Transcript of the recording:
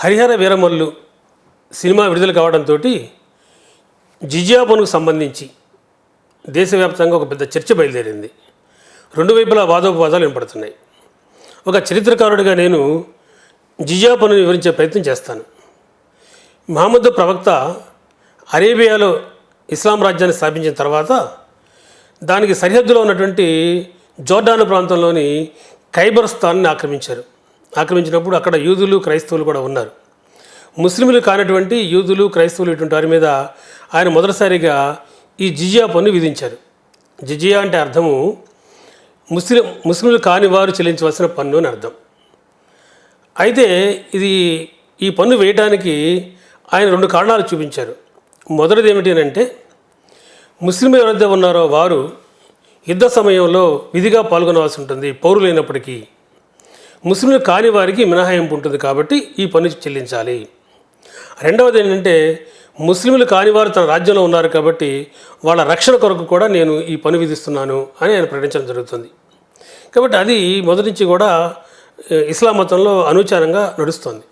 Harihara Veeramallu cinema విడుదల కావడంతో జిజియా పన్నుకు సంబంధించి దేశవ్యాప్తంగా ఒక పెద్ద చర్చ బయలుదేరింది. రెండు వైపులా వాదోపవాదాలు వినపడుతున్నాయి. ఒక చరిత్రకారుడిగా నేను జిజియా పన్నును వివరించే ప్రయత్నం చేస్తాను. మహమ్మద్ ప్రవక్త అరేబియాలో ఇస్లాం రాజ్యాన్ని స్థాపించిన తర్వాత దానికి సరిహద్దులో ఉన్నటువంటి జోర్డాను ప్రాంతంలోని ఖైబర్స్థాన్ని ఆక్రమించినప్పుడు అక్కడ యూదులు క్రైస్తవులు కూడా ఉన్నారు. ముస్లింలు కానటువంటి యూదులు క్రైస్తవులు ఇటువంటి వారి మీద ఆయన మొదటిసారిగా ఈ జిజియా పన్ను విధించారు. జిజియా అంటే అర్థము ముస్లింలు కాని వారు చెల్లించవలసిన పన్ను అని అర్థం. అయితే ఈ పన్ను వేయడానికి ఆయన రెండు కారణాలు చూపించారు. మొదటిది ఏమిటి అంటే ముస్లింలు ఎవరైతే ఉన్నారో వారు యుద్ధ సమయంలో విధిగా పాల్గొనవలసి ఉంటుంది పౌరులైనప్పటికీ. ముస్లింలు కాని వారికి మినహాయింపు ఉంటుంది కాబట్టి ఈ పన్ను చెల్లించాలి. రెండవది ఏంటంటే ముస్లింలు కానివారు తన రాజ్యంలో ఉన్నారు కాబట్టి వాళ్ళ రక్షణ కొరకు కూడా నేను ఈ పన్ను విధిస్తున్నాను అని ఆయన ప్రకటించడం జరుగుతుంది. కాబట్టి అది మొదటి నుంచి కూడా ఇస్లాం మతంలో అనుచారంగా నడుస్తుంది.